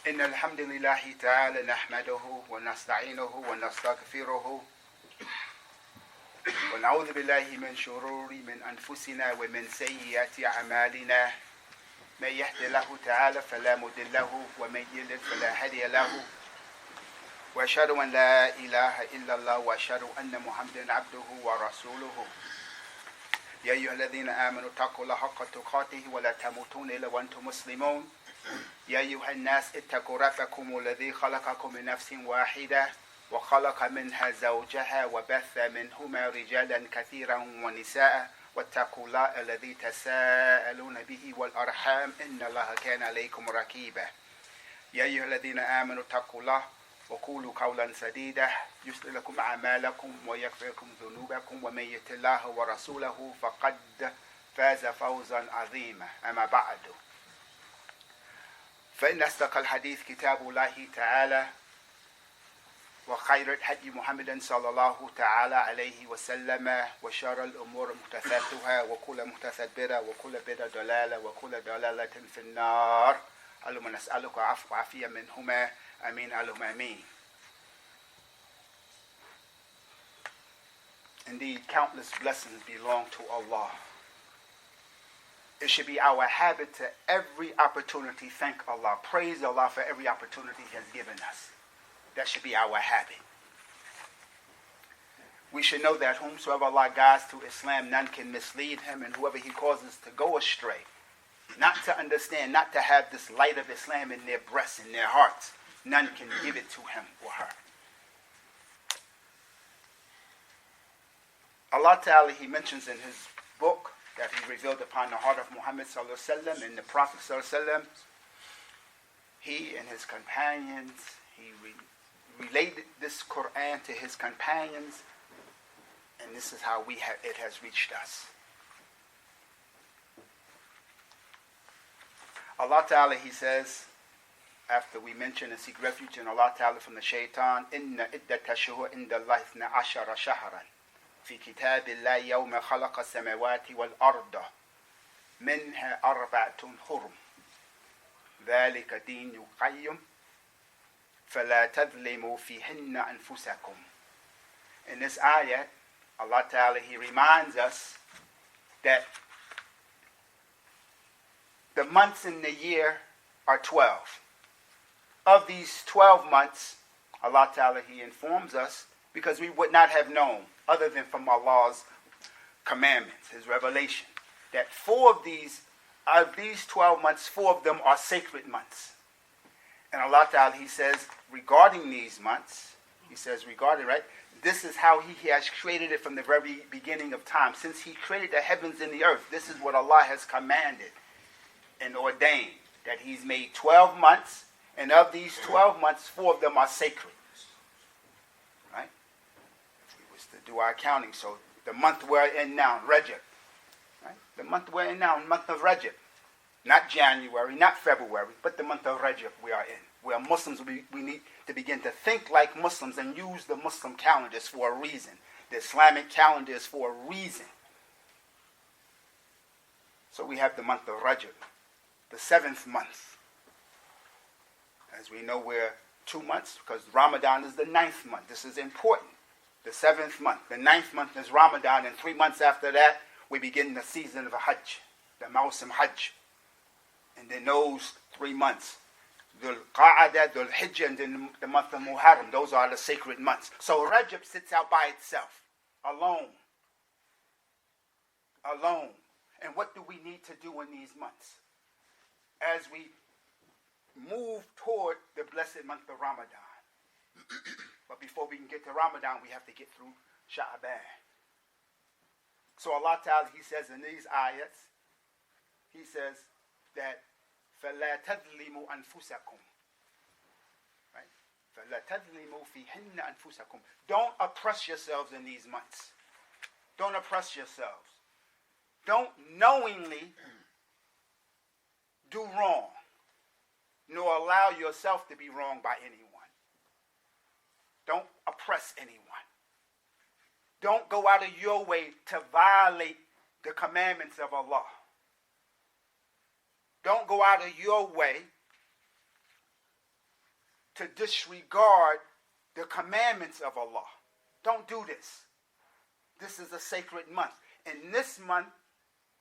إن الحمد لله تعالى نحمده ونستعينه ونستغفره ونعوذ بالله من شرور من أنفسنا ومن سيئات أعمالنا من يهد الله تعالى فلا مضل له ومن يضلل فلا هادي له وأشهد أن لا إله إلا الله وأشهد أن محمدا عبده ورسوله يا أيها الذين آمنوا اتقوا الله حق تقاته ولا تموتون إلا وأنتم مسلمون يا أيها الناس اتقوا ربكم الذي خلقكم من نفس واحدة وخلق منها زوجها وبث منهما رجالا كثيرا ونساء واتقوا الله الذي تساءلون به والأرحام إن الله كان عليكم رقيبا يا أيها الذين آمنوا اتقوا الله وقولوا قولا سديدا يصلح لكم أعمالكم ويغفر لكم ذنوبكم ومن يطع الله ورسوله فقد فاز فوزا عظيما أما بعد فإن أصدق الحديث كتاب الله تعالى وخير الهدي محمد صلى الله تعالى عليه وسلم وشر الأمور محدثاتها وكل محدثة بدعة وكل بدعة ضلالة وكل ضلالة في النار اللهم نسألك عفو وعافية منهما آمين اللهم آمين. Indeed, countless blessings belong to Allah. It should be our habit to every opportunity thank Allah, praise Allah for every opportunity He has given us. That should be our habit. We should know that whomsoever Allah guides to Islam, none can mislead him, and whoever He causes to go astray, not to understand, not to have this light of Islam in their breasts, in their hearts, none can give it to him or her. Allah Ta'ala, He mentions in His book that He revealed upon the heart of Muhammad Sallallahu Alaihi Wasallam and the Prophet Sallallahu Alaihi Wasallam, he and his companions, he related this Quran to his companions, and this is how it has reached us. Allah Ta'ala, He says, after we mention and seek refuge in Allah Ta'ala from the shaitan, inna iddata shuhur inda Allah ithna ashara shahran في كتاب الله يوم خلق السماوات والأرض منها أربعة حرم ذلك دين القيم فلا تظلموا فيهن أنفسكم. In this ayah, Allah Ta'ala, He reminds us that the months in the year are 12. Of these 12 months, Allah Ta'ala, He informs us, because we would not have known, other than from Allah's commandments, His revelation, that 4 of these 12 months, 4 of them are sacred months. And Allah Ta'ala, He says, regarding these months, He says, this is how He has created it from the very beginning of time. Since He created the heavens and the earth, this is what Allah has commanded and ordained, that He's made 12 months, and of these 12 months, 4 of them are sacred. Right? If we was to do our counting, so the month we're in now, Rajab, right? The month we're in now, month of Rajab, not January, not February, but the month of Rajab we are in. We are Muslims, we need to begin to think like Muslims and use the Muslim calendars for a reason. The Islamic calendar is for a reason. So we have the month of Rajab, the 7th month. As we know, we're 2 months, because Ramadan is the 9th month. This is important. The 7th month. The 9th month is Ramadan, and 3 months after that, we begin the season of Hajj, the Mawsim Hajj. And then those 3 months, Dhul Qa'adah, Dhul Hijjah, and then the month of Muharram, those are the sacred months. So Rajab sits out by itself, alone. Alone. And what do we need to do in these months? As we move toward the blessed month of Ramadan. But before we can get to Ramadan, we have to get through Sha'ban. So Allah Ta'ala, He says in these ayats, He says that فَلَا تَظْلِمُوا أَنفُسَكُمْ. Right? فَلَا تَظْلِمُوا فِيهِنَّ أَنفُسَكُمْ. Don't oppress yourselves in these months. Don't oppress yourselves. Don't knowingly do wrong, nor allow yourself to be wronged by anyone. Don't oppress anyone. Don't go out of your way to violate the commandments of Allah. Don't go out of your way to disregard the commandments of Allah. Don't do this. This is a sacred month. And this month,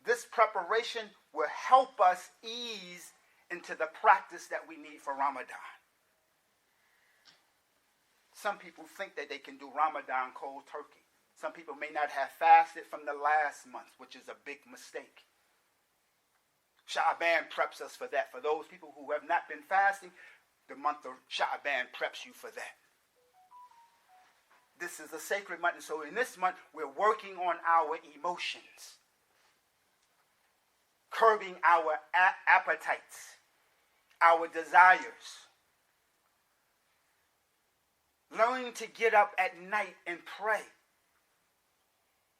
this preparation will help us ease into the practice that we need for Ramadan. Some people think that they can do Ramadan cold turkey. Some people may not have fasted from the last month, which is a big mistake. Sha'aban preps us for that. For those people who have not been fasting, the month of Sha'aban preps you for that. This is a sacred month. And so in this month, we're working on our emotions, curbing our appetites, our desires, learning to get up at night and pray.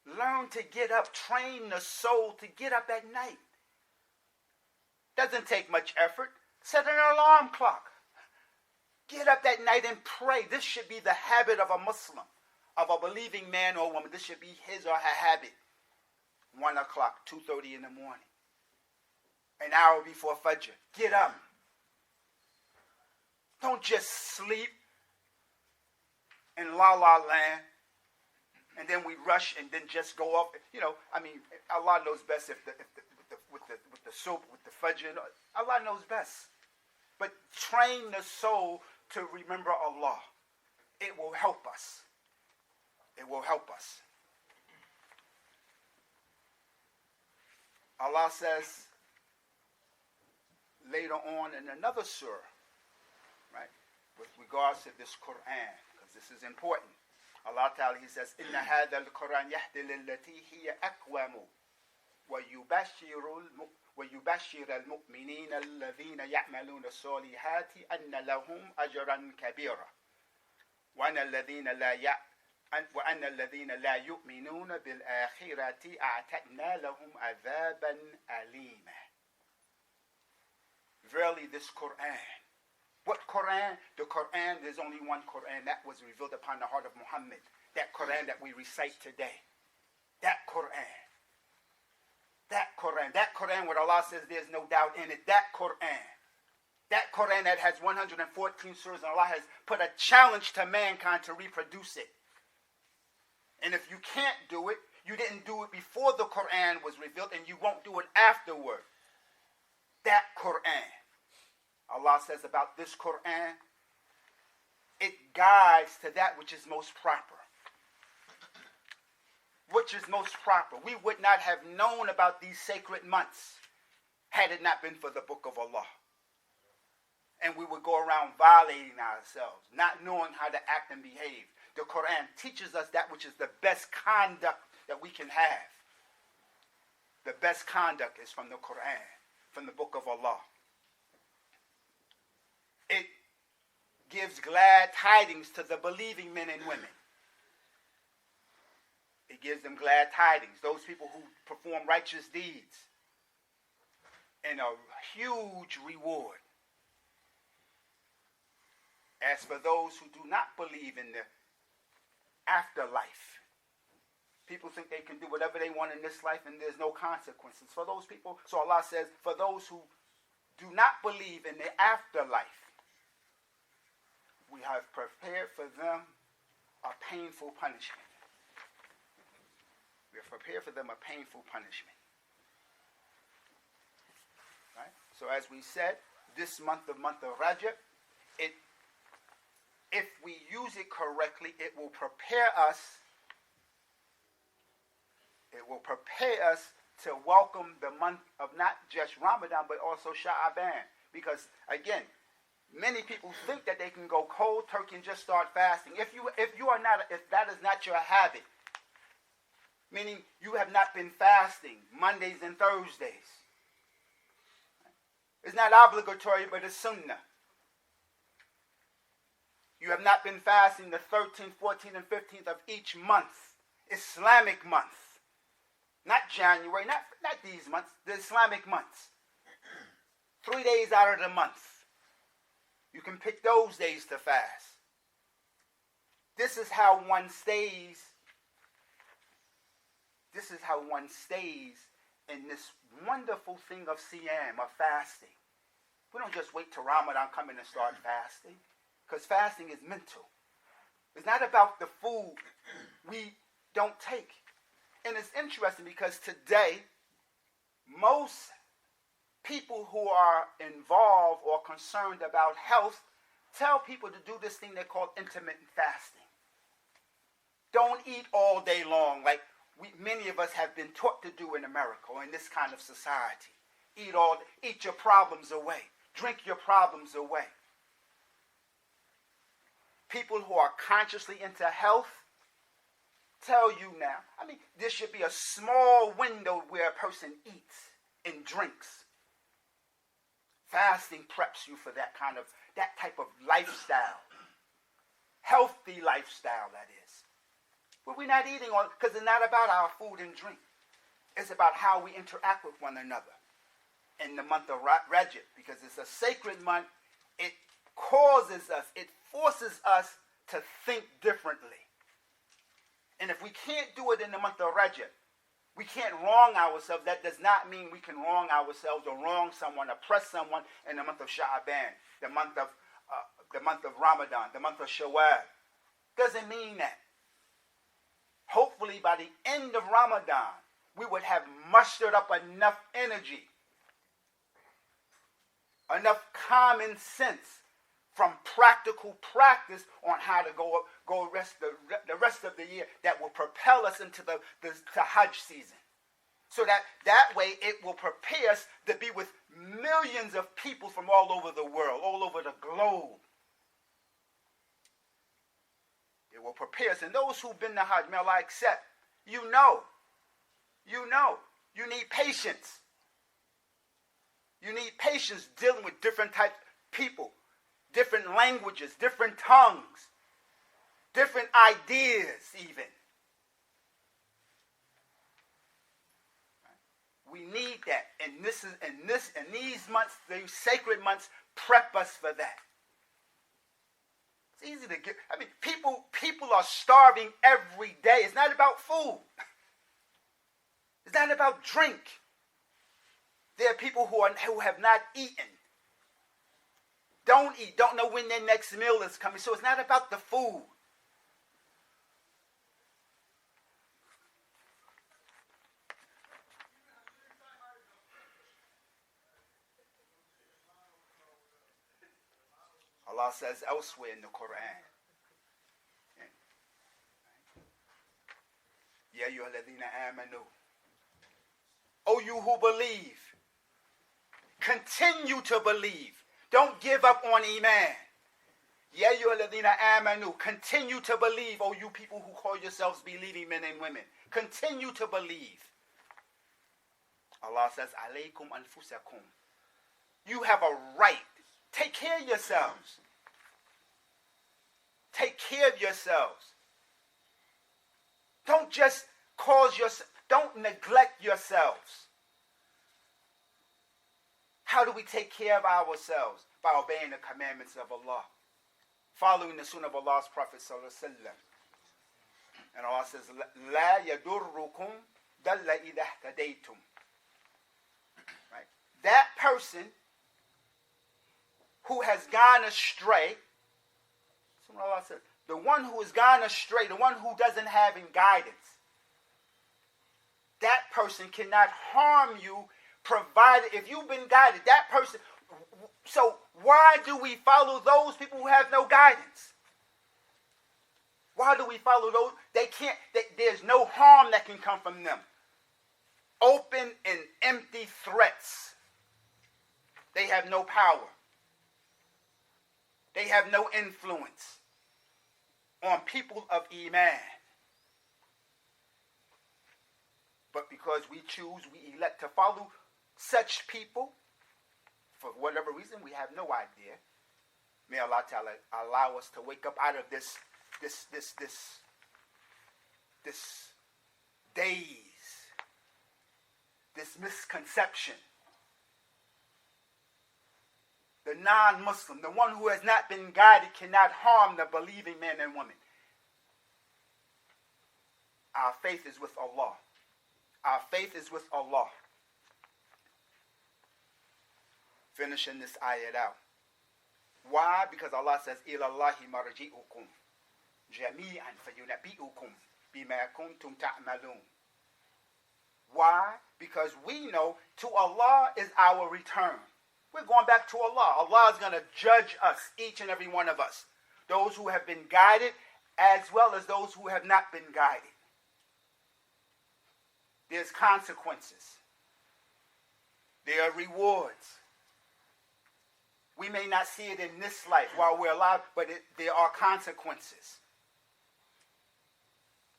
Learn to get up, train the soul to get up at night. Doesn't take much effort. Set an alarm clock. Get up that night and pray. This should be the habit of a Muslim, of a believing man or woman. This should be his or her habit. 1 o'clock, 2:30 in the morning. An hour before Fajr. Get up. Don't just sleep in la la land and then we rush and then just go off. Allah knows best with the soup, with the Fajr. Allah knows best. But train the soul to remember Allah. It will help us. It will help us. Allah says later on in another surah, right, with regards to this Quran, because this is important. Allah Ta'ala, He says, إِنَّ هَذَا الْقُرْآنَ يَهْدِي لِلَّتِي هِيَ أَقْوَمُ وَيُبَشِّرَ الْمُؤْمِنِينَ الَّذِينَ يَعْمَلُونَ الصَّالِحَاتِ أَنَّ لَهُمْ أَجْرًا كَبِيرًا وَأَنَّ الَّذِينَ لَا يُؤْمِنُونَ بِالْآخِرَةِ أَعْتَدْنَا لَهُمْ عَذَابًا أَلِيمًا. Verily this Quran. What Quran? The Quran, there's only one Quran that was revealed upon the heart of Muhammad. That Quran that we recite today. That Quran. That Quran. That Quran where Allah says there's no doubt in it. That Quran. That Quran that has 114 surahs and Allah has put a challenge to mankind to reproduce it. And if you can't do it, you didn't do it before the Quran was revealed and you won't do it afterward. That Quran. Allah says about this Quran, it guides to that which is most proper. Which is most proper. We would not have known about these sacred months had it not been for the book of Allah. And we would go around violating ourselves, not knowing how to act and behave. The Quran teaches us that which is the best conduct that we can have. The best conduct is from the Quran, from the book of Allah. It gives glad tidings to the believing men and women. It gives them glad tidings, those people who perform righteous deeds, and a huge reward. As for those who do not believe in the afterlife, people think they can do whatever they want in this life and there's no consequences. For those people, so Allah says, for those who do not believe in the afterlife, we have prepared for them a painful punishment. We have prepared for them a painful punishment. Right? So as we said, this month, the month of Rajab, if we use it correctly, it will prepare us. It will prepare us to welcome the month of not just Ramadan, but also Sha'aban. Because again, many people think that they can go cold turkey and just start fasting. If that is not your habit, meaning you have not been fasting Mondays and Thursdays. It's not obligatory, but it's sunnah. You have not been fasting the 13th, 14th, and 15th of each month, Islamic month. Not January, not these months, the Islamic months. 3 days out of the month. You can pick those days to fast. This is how one stays. This is how one stays in this wonderful thing of siyam, of fasting. We don't just wait till Ramadan come in and start fasting. because fasting is mental. It's not about the food we don't take. And it's interesting because today, most people who are involved or concerned about health tell people to do this thing they call intermittent fasting. Don't eat all day long like many of us have been taught to do in America or in this kind of society. Eat your problems away. Drink your problems away. People who are consciously into health tell you now, there should be a small window where a person eats and drinks. Fasting preps you for that type of lifestyle. Healthy lifestyle, that is. But we're not eating all, because it's not about our food and drink. It's about how we interact with one another in the month of Rajab, because it's a sacred month. It forces us to think differently. And if we can't do it in the month of Rajab, we can't wrong ourselves. That does not mean we can wrong ourselves or wrong someone, oppress someone in the month of Sha'aban, the month of Ramadan, the month of Shawwal. Doesn't mean that. Hopefully by the end of Ramadan, we would have mustered up enough energy, enough common sense from practical practice on how to go the rest of the year that will propel us into the Hajj season. So that way it will prepare us to be with millions of people from all over the world, all over the globe. It will prepare us. And those who've been to Hajj, may Allah accept, you know, you need patience. You need patience dealing with different types of people, different languages, different tongues, different ideas even. We need that. And these months, these sacred months, prep us for that. It's easy to get. People are starving every day. It's not about food. It's not about drink. There are people who have not eaten. Don't eat. Don't know when their next meal is coming. So it's not about the food. Allah says elsewhere in the Quran, Ya ayyuhalladhina amanu, O you who believe, continue to believe. Don't give up on iman. Ya ayyuhalladhina amanu, continue to believe, O you people who call yourselves believing men and women. Continue to believe. Allah says, alaykum anfusakum. You have a right. Take care of yourselves. Take care of yourselves. Don't just don't neglect yourselves. How do we take care of ourselves? By obeying the commandments of Allah. Following the sunnah of Allah's Prophet sallallahu alaihi wasallam. And Allah says, La yadurrukum dalla idha ihtadaytum. Right? That person who has gone astray, Allah said, the one who has gone astray, the one who doesn't have guidance, that person cannot harm you, provided if you've been guided. That person. So why do we follow those people who have no guidance? Why do we follow those? There's no harm that can come from them. Open and empty threats. They have no power. They have no influence on people of Iman. But because we elect to follow such people, for whatever reason, we have no idea. May Allah Ta'ala allow us to wake up out of this daze, this misconception. The non-Muslim, the one who has not been guided, cannot harm the believing men and women. Our faith is with Allah. Our faith is with Allah. Finishing this ayat out. Why? Because Allah says, إِلَى اللَّهِ مَرْجِئُكُمْ جَمِيعًا فَيُنَبِّئُكُمْ بِمَا كُنْتُمْ تَعْمَلُونَ. Why? Because we know to Allah is our return. We're going back to Allah. Allah is going to judge us, each and every one of us. Those who have been guided as well as those who have not been guided. There's consequences. There are rewards. We may not see it in this life while we're alive, but there are consequences.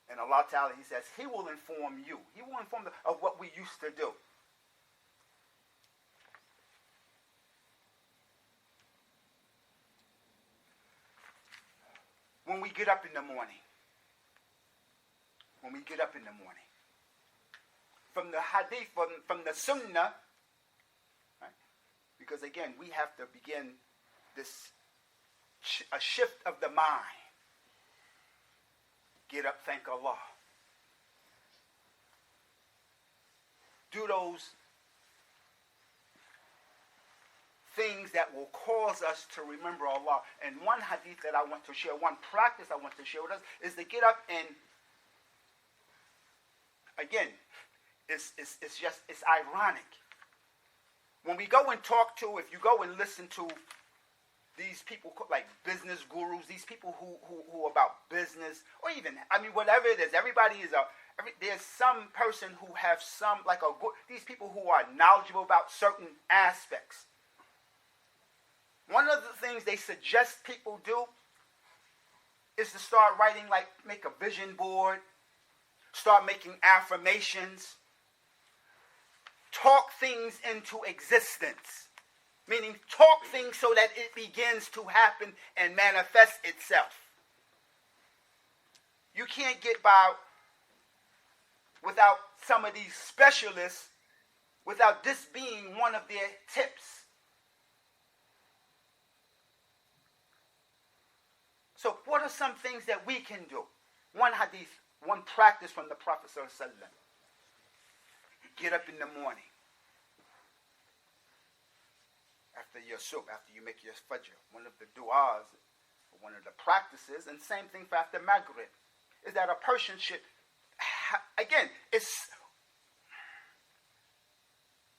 And Allah Ta'ala, He says, He will inform you. He will inform you of what we used to do. When we get up in the morning, from the hadith, from the sunnah, right? Because again, we have to begin this a shift of the mind. Get up, thank Allah. Do those things that will cause us to remember Allah. And one hadith that I want to share, one practice I want to share with us, is to get up and, again, it's ironic. When we go and talk to, if you go and listen to these people like business gurus, these people who are about business, or even, whatever it is, there's some person who have these people who are knowledgeable about certain aspects. One of the things they suggest people do is to start writing, make a vision board, start making affirmations, talk things into existence. Meaning talk things so that it begins to happen and manifest itself. You can't get by without some of these specialists, without this being one of their tips. So what are some things that we can do? One hadith, one practice from the Prophet ﷺ. Get up in the morning. After your subh, after you make your fajr, one of the du'as, one of the practices, and same thing for after Maghrib, is that a person should, again, it's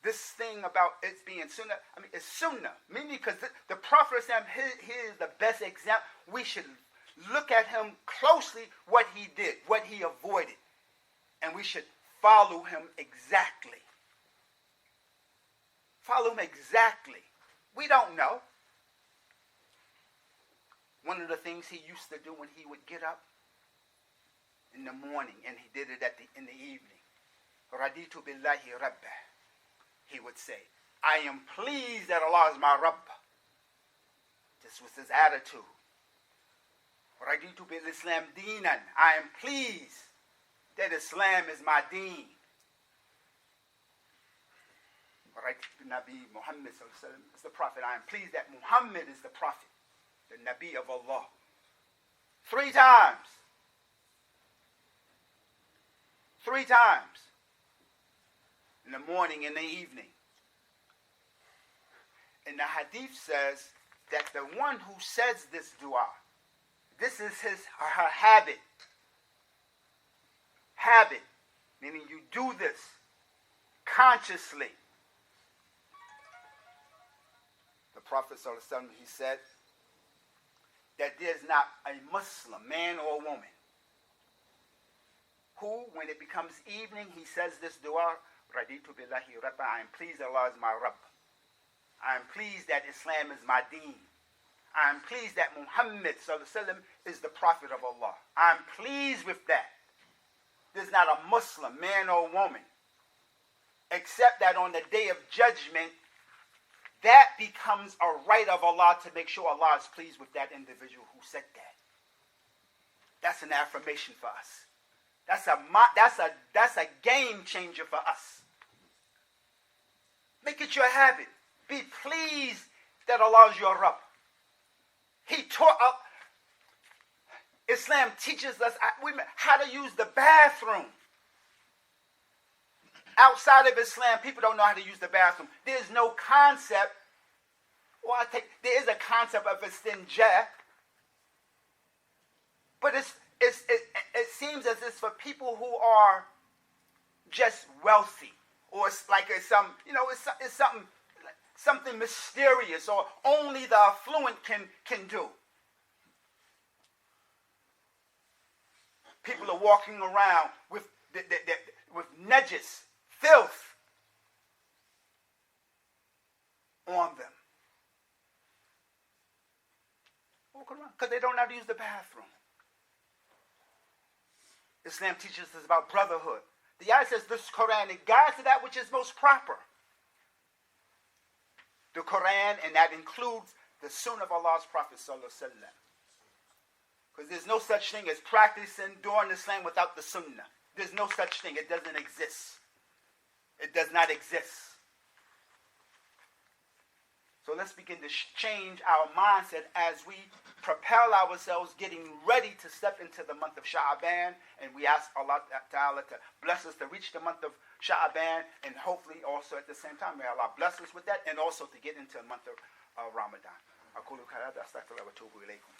this thing about it being sunnah, it's sunnah, meaning because the Prophet, he is the best example. We should look at him closely, what he did, what he avoided, and we should follow him exactly. Follow him exactly. We don't know. One of the things he used to do when he would get up in the morning, and he did it in the evening, Raditu billahi rabbah. He would say, I am pleased that Allah is my Rabb. This was his attitude. Raditu bil Islam deenan. I am pleased that Islam is my deen. Nabi Muhammad is the Prophet. I am pleased that Muhammad is the Prophet, the Nabi of Allah. 3 times. 3 times. In the morning and the evening. And the hadith says that the one who says this dua, this is her habit. Habit. Meaning you do this consciously. The Prophet ﷺ, he said that there's not a Muslim, man or woman, who, when it becomes evening, he says this dua, Raditu billahi rabba, I am pleased that Allah is my Rabb. I am pleased that Islam is my deen. I am pleased that Muhammad ﷺ is the Prophet of Allah. I am pleased with that. There's not a Muslim, man or woman, except that on the day of judgment, that becomes a right of Allah to make sure Allah is pleased with that individual who said that. That's an affirmation for us. That's a game changer for us. Make it your habit. Be pleased that Allah is your Rabb. He taught us. Islam teaches us how to use the bathroom. Outside of Islam, people don't know how to use the bathroom. There's no concept. there is a concept of istinja, but it seems as if for people who are just wealthy, or it's something mysterious, or only the affluent can do. People are walking around with najis, filth on them. Walking around because they don't know how to use the bathroom. Islam teaches us about brotherhood. The ayah says this Quran, it guides to that which is most proper. The Quran, and that includes the Sunnah of Allah's Prophet Sallallahu Alaihi Wasallam. Because there's no such thing as practicing during Islam without the Sunnah. There's no such thing. It doesn't exist. It does not exist. So let's begin to change our mindset as we propel ourselves getting ready to step into the month of Sha'aban. And we ask Allah Ta'ala to bless us to reach the month of Sha'aban, and hopefully also at the same time, may Allah bless us with that, and also to get into the month of Ramadan. أقول هذا أستغفر الله وأتوب إليكم.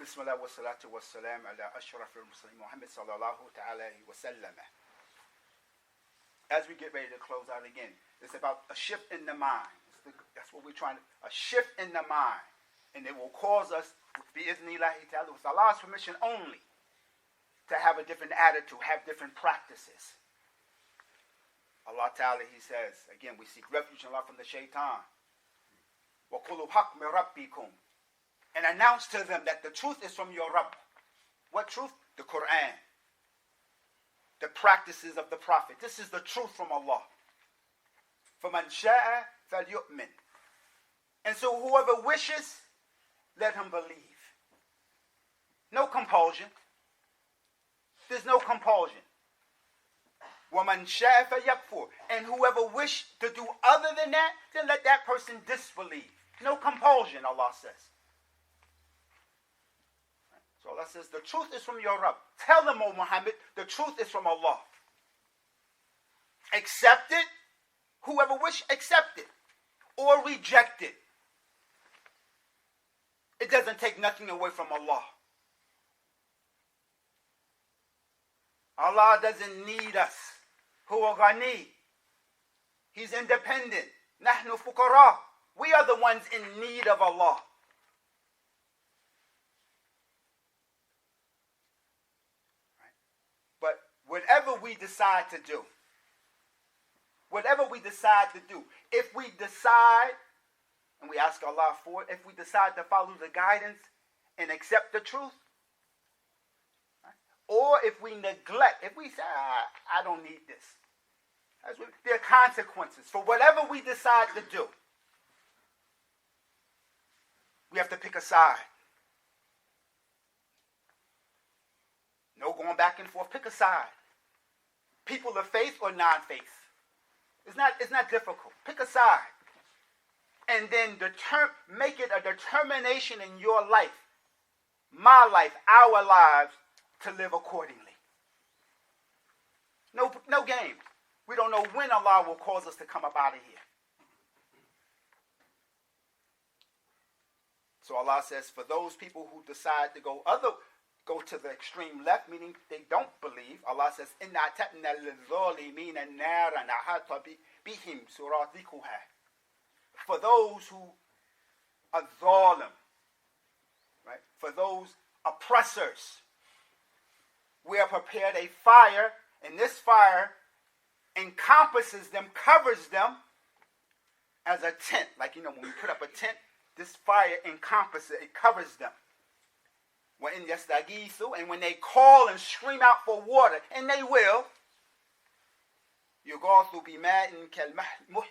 بسم الله والصلاة والسلام على أشرف المرسلين محمد صلى الله تعالى وسلم. As we get ready to close out again, it's about a shift in the mind. That's what we're trying to, a shift in the mind. And it will cause us, bi'idhnillahi ta'ala, with Allah's permission only, to have a different attitude, have different practices. Allah Ta'ala, He says, again, we seek refuge in Allah from the shaitan. وَقُلُوا حَقْ مِنْ رَبِّكُمْ. And announce to them that the truth is from your Rabb. What truth? The Quran. The practices of the Prophet. This is the truth from Allah. فَمَنْ شَاءَ فَلْيُؤْمِنْ. And so whoever wishes, let him believe. No compulsion. There's no compulsion. وَمَنْ شَاءَ فَلْيَكْفُرْ. And whoever wished to do other than that, then let that person disbelieve. No compulsion, Allah says. So Allah says, the truth is from your Rabb. Tell them, O Muhammad, the truth is from Allah. Accept it. Whoever wish, accept it. Or reject it. It doesn't take nothing away from Allah. Allah doesn't need us. Huwa ghani. He's independent. Nahnu fuqara. We are the ones in need of Allah. Whatever we decide to do, if we decide, and we ask Allah for it, if we decide to follow the guidance and accept the truth, right? Or if we neglect, if we say, I don't need this, there are consequences for whatever we decide to do. We have to pick a side. No going back and forth. Pick a side. People of faith or non-faith. It's not difficult. Pick a side. And then make it a determination in your life, my life, our lives, to live accordingly. No games. We don't know when Allah will cause us to come up out of here. So Allah says, for those people who decide to go to the extreme left, meaning they don't believe, Allah says, إِنَّا أَعْتَدْنَا لِلظَّالِمِينَ نَارًا أَحَاطَ بِهِمْ سُرَادِقُهَا. For those who are zalim, right? For those oppressors, we have prepared a fire, and this fire encompasses them, covers them as a tent. Like, when we put up a tent, this fire encompasses it, covers them. وَإِنْ يَسْتَغِيثُوا, and when they call and scream out for water, and they will, يُغَاثُوا بِمَاءٍ كَالْمَهْلِ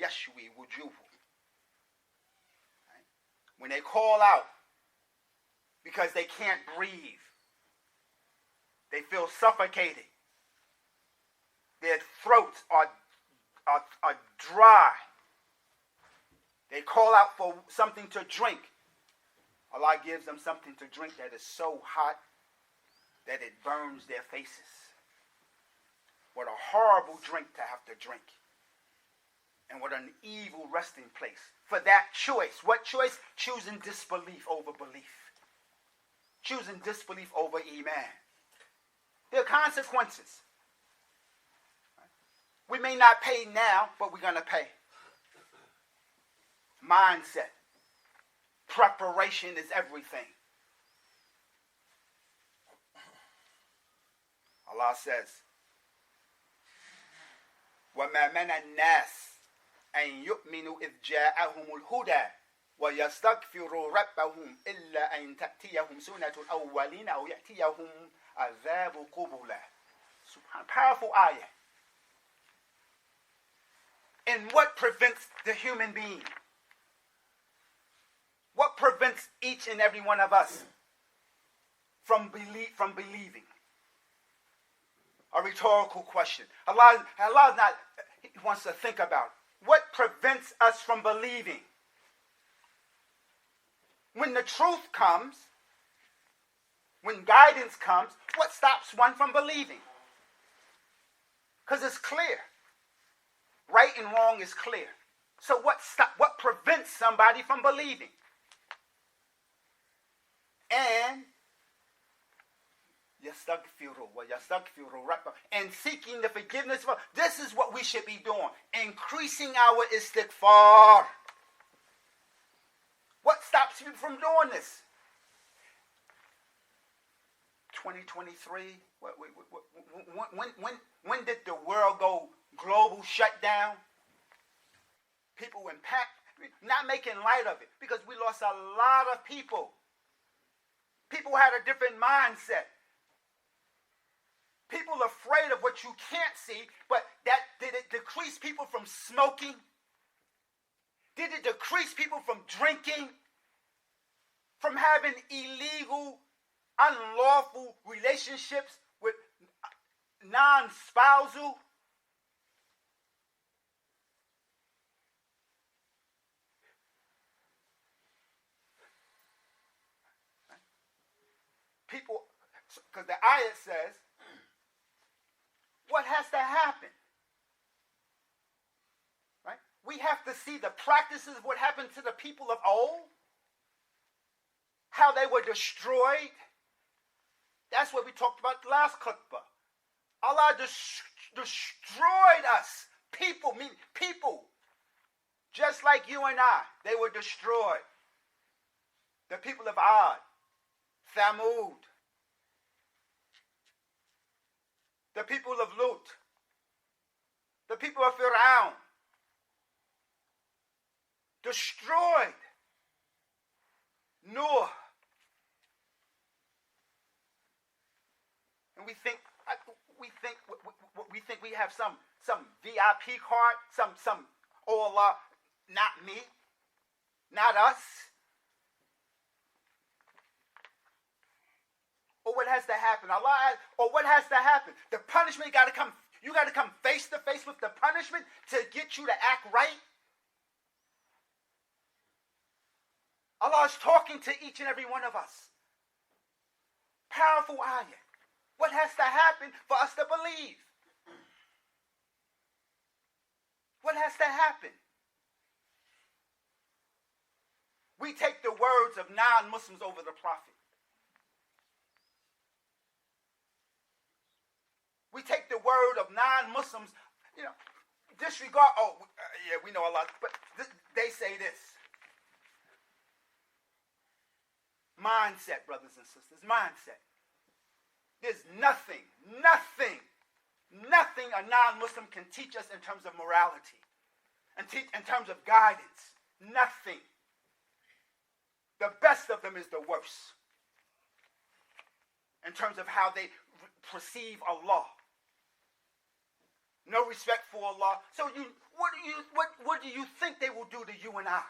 يَشْوِي وُجُوهُ. When they call out because they can't breathe, They feel suffocated. Their throats are dry. They call out for something to drink. Allah gives them something to drink that is so hot that it burns their faces. What a horrible drink to have to drink. And what an evil resting place. For that choice. What choice? Choosing disbelief over belief. Choosing disbelief over iman. There are consequences. We may not pay now, but we're going to pay. Mindset. Preparation is everything. Allah says, وَمَا مَنَ النَّاسِ أَن يُؤْمِنُوا إِذْ جَاءَهُمُ الْهُدَى وَيَسْتَغْفِرُوا رَبَّهُمْ إِلَّا أَن تَأْتِيَهُمْ سُنَّةُ الْأَوَّلِينَ أَوْ يَأْتِيَهُمْ عَذَابُ قُبُلًا. Subhan, powerful ayah. And what prevents the human being? What prevents each and every one of us from believing? A rhetorical question. Allah not, He wants to think about it. What prevents us from believing? When the truth comes, when guidance comes, what stops one from believing? Because it's clear. Right and wrong is clear. So what prevents somebody from believing? And and seeking the forgiveness of, this is what we should be doing. Increasing our istighfar. What stops you from doing this? 2023. When did the world go global shutdown? People impact, not making light of it, because we lost a lot of people. People had a different mindset. People afraid of what you can't see, but did it decrease people from smoking? Did it decrease people from drinking? From having illegal, unlawful relationships with non-spousal? People, because the ayat says, what has to happen? Right? We have to see the practices of what happened to the people of old. How they were destroyed. That's what we talked about the last khutbah. Allah destroyed us. People, just like you and I, they were destroyed. The people of Ad, Thamud, the people of Lut, the people of Fir'aun, destroyed. Noah. And we think we have some VIP card, some oh Allah, not me, not us. Or what has to happen? What has to happen? The punishment got to come. You got to come face to face with the punishment to get you to act right. Allah is talking to each and every one of us. Powerful ayah. What has to happen for us to believe? What has to happen? We take the words of non-Muslims over the Prophet. We take the word of non-Muslims, disregard, we know Allah, but they say this. Mindset, brothers and sisters, mindset. There's nothing a non-Muslim can teach us in terms of morality, and in terms of guidance. Nothing. The best of them is the worst. In terms of how they perceive Allah. No respect for Allah. So what do you think they will do to you and I?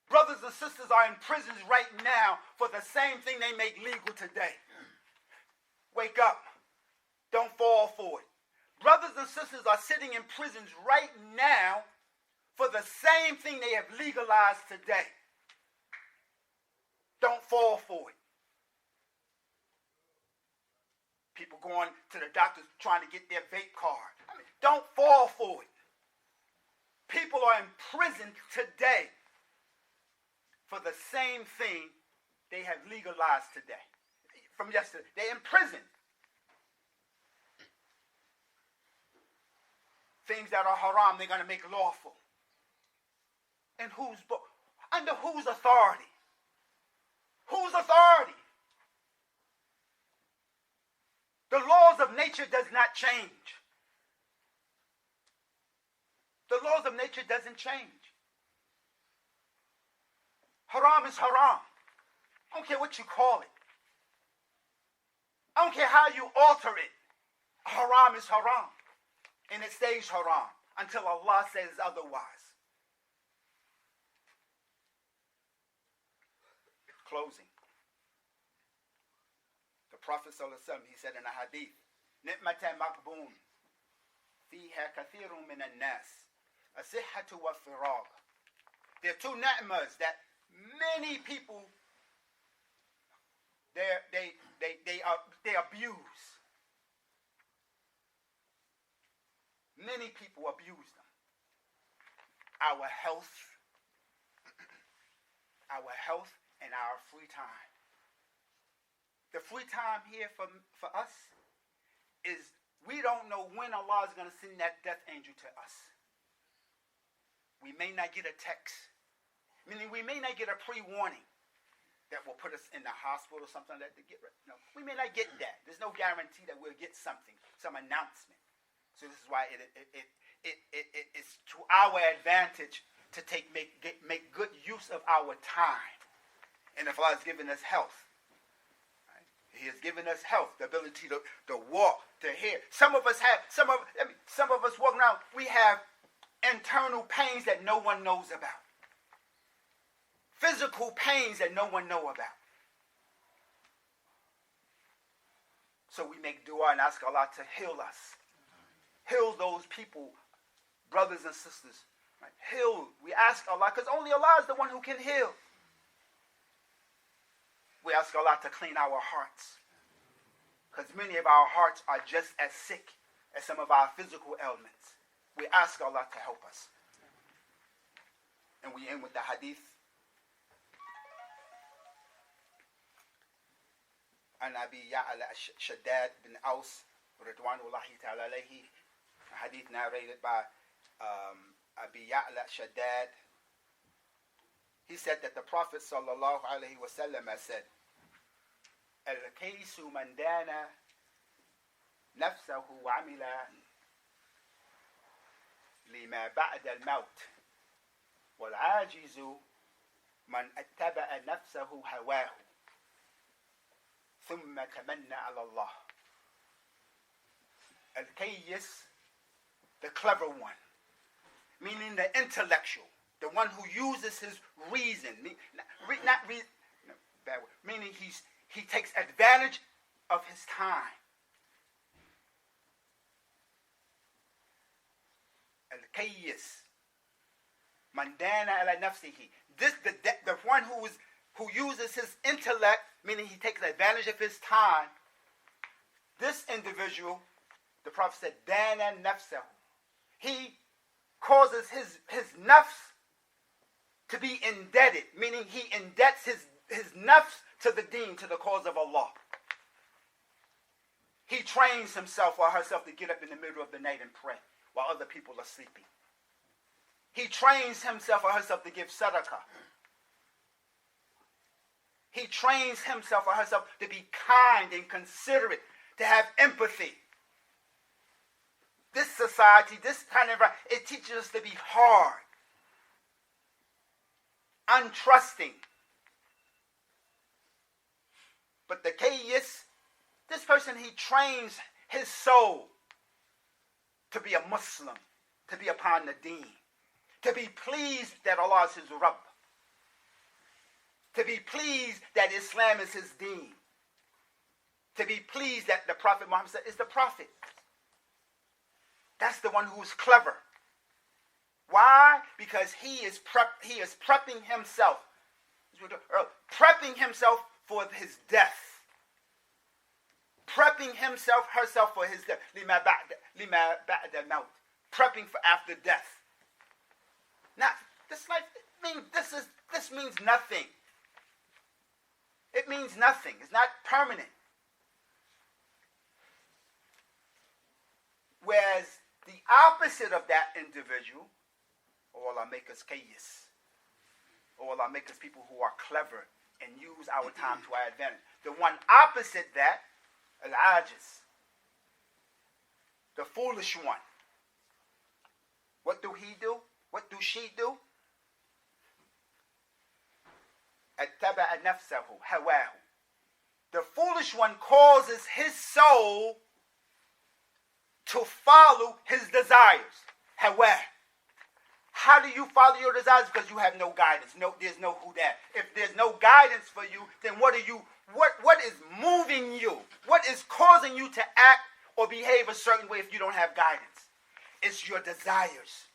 Brothers and sisters are in prisons right now for the same thing they make legal today. Wake up. Don't fall for it. Brothers and sisters are sitting in prisons right now for the same thing they have legalized today. Don't fall for it. People going to the doctors trying to get their vape card. Don't fall for it. People are in prison today for the same thing they have legalized today. From yesterday, they're in prison. Things that are haram, they're going to make lawful. And under whose authority? Whose authority? The laws of nature does not change. The laws of nature doesn't change. Haram is haram. I don't care what you call it. I don't care how you alter it. Haram is haram. And it stays haram until Allah says otherwise. Closing. The Prophet ﷺ, he said in a hadith, نِعْمَةً مَقْبُونَ فِيهَا كَثِيرٌ مِنَ النَّاسِ الصِّحَّةُ وَالْفِرَاغُ. There are two ni'mas that many people they abuse. Many people abuse them. Our health and our free time. The free time here for us is we don't know when Allah is going to send that death angel to us. We may not get a text, meaning we may not get a pre-warning that will put us in the hospital or something like that to get. No, we may not get that. There's no guarantee that we'll get something, some announcement. So this is why it's to our advantage to make good use of our time. And if Allah has given us health, right? He has given us health, the ability to walk, to hear. Some of us walking around, we have internal pains that no one knows about. Physical pains that no one knows about. So we make dua and ask Allah to heal us. Heal those people, brothers and sisters. Right? Heal. We ask Allah, because only Allah is the one who can heal. We ask Allah to clean our hearts. Because many of our hearts are just as sick as some of our physical ailments. We ask Allah to help us. And we end with the hadith. An Abi Ya'la Shaddad bin Aus, Ridwanullahi ta'ala alayhi. A hadith narrated by Abi Ya'la Shaddad. He said that the Prophet sallallahu alayhi wa sallam said, Al-Kaysu man dana nafsahu wa amila lima ba'da al-maut wal-ajizu man attaba'a nafsahu hawahu thumma tamanna ala Allah. Al-Kayyis, the clever one, meaning the intellectual, the one who uses his reason, meaning he takes advantage of his time. Al-Kayyis, man dana ala nafsihi. This the one who uses his intellect, meaning he takes advantage of his time. This individual, the Prophet said, dana nafsahu. He causes his nafs to be indebted, meaning he indebts his nafs to the deen, to the cause of Allah. He trains himself or herself to get up in the middle of the night and pray while other people are sleeping. He trains himself or herself to give sadaqah. He trains himself or herself to be kind and considerate, to have empathy. This society, this kind of, it teaches us to be hard, untrusting. But the Kayyis, this person, he trains his soul to be a Muslim, to be upon the deen, to be pleased that Allah is his Rabb, to be pleased that Islam is his deen. to be pleased that the Prophet Muhammad is the Prophet. That's the one who's clever. Why? Because he is prepping himself. Prepping himself for his death. Prepping herself for his death. Lima ba'da maut. Prepping for after death. Now, this life, this means nothing. It means nothing. It's not permanent. Whereas the opposite of that individual, all our makers kayis, all our makers people who are clever and use our time to our advantage. The one opposite that, al-ajiz, the foolish one. What do he do? What do she do? Attaba'a nafsahu, hawahu. The foolish one causes his soul to follow his desires. Hawa. How do you follow your desires? Because you have no guidance. There's no huda. If there's no guidance for you, then what is moving you? What is causing you to act or behave a certain way if you don't have guidance? It's your desires.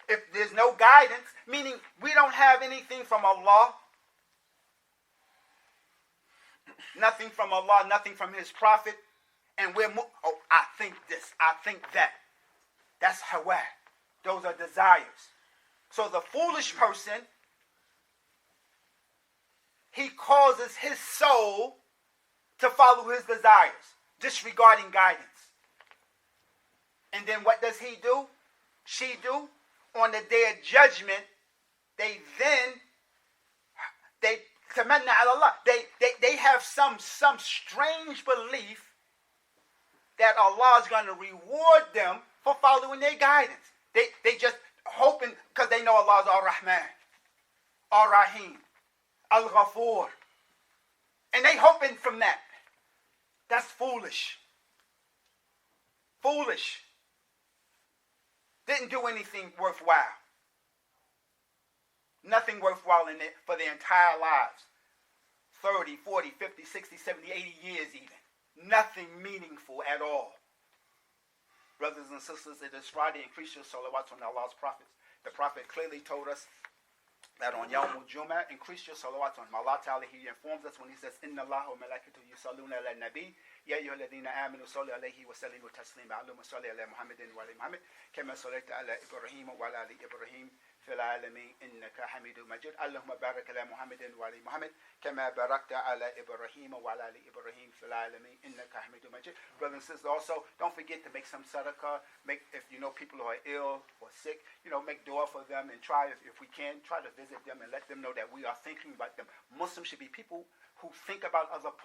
If there's no guidance, meaning we don't have anything from Allah, nothing from Allah, nothing from His Prophet, and I think this, I think that. That's hawa. Those are desires. So the foolish person, he causes his soul to follow his desires, disregarding guidance. And then what does he do? She do? On the day of judgment, they tamanna ala Allah. They have some strange belief that Allah is going to reward them for following their guidance. They just hoping because they know Allah is Ar-Rahman, Ar-Rahim, Al-Ghafur. And they hoping from that. That's foolish. Foolish. Didn't do anything worthwhile. Nothing worthwhile in it for their entire lives. 30, 40, 50, 60, 70, 80 years even. Nothing meaningful at all. Brothers and sisters, it is Friday. Increase your salawats on Allah's prophets. The Prophet clearly told us that on Yawm al-Jum'ah, increase your salawats on him. Allah Ta'ala, He informs us when He says, Inna Allah wa malaikatu yusalluna ala nabi, ya ayyuha alladhina amanu sallu alayhi wa sallimu taslima. Allahumma salli ala Muhammadin wa ala Muhammad, kama sallaita ala Ibrahim wa ala ali Ibrahim fil alamin innaka Hamidum Majid. Allahumma barik ala Muhammadin wa ala Muhammad, kama barakta ala Ibrahim wa ala ali Ibrahim fil alamin innaka Hamidum Majid. Brothers and sisters, also don't forget to make some sadaqah. If you know people who are ill or sick, make dua for them, and try, if we can, try to visit them and let them know that we are thinking about them. Muslims should be people who think about other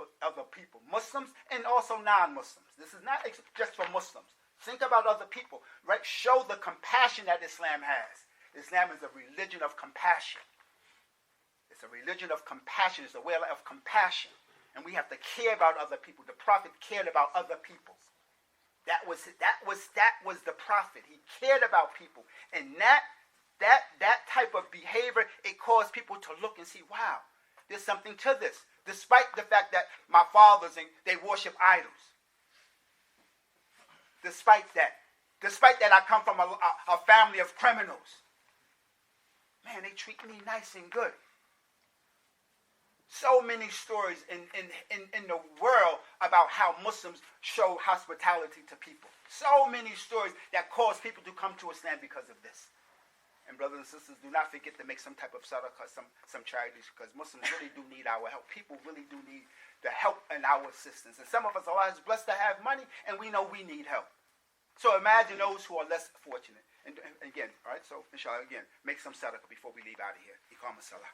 people. Muslims and also non-Muslims. This is not just for Muslims. Think about other people, right? Show the compassion that Islam has. Islam is a religion of compassion. It's a religion of compassion. It's a way of compassion. And we have to care about other people. The Prophet cared about other people. That was the Prophet. He cared about people. And that type of behavior, it caused people to look and see, wow, there's something to this. Despite the fact that my fathers, they worship idols. Despite that I come from a family of criminals. Man, they treat me nice and good. So many stories in the world about how Muslims show hospitality to people. So many stories that cause people to come to Islam because of this. And brothers and sisters, do not forget to make some type of sadaqah, some charities, because Muslims really do need our help. People really do need the help and our assistance. And some of us, Allah is blessed to have money, and we know we need help. So imagine those who are less fortunate. And again, all right, so inshallah, again, make some sadaqah before we leave out of here. Iqam as-salah.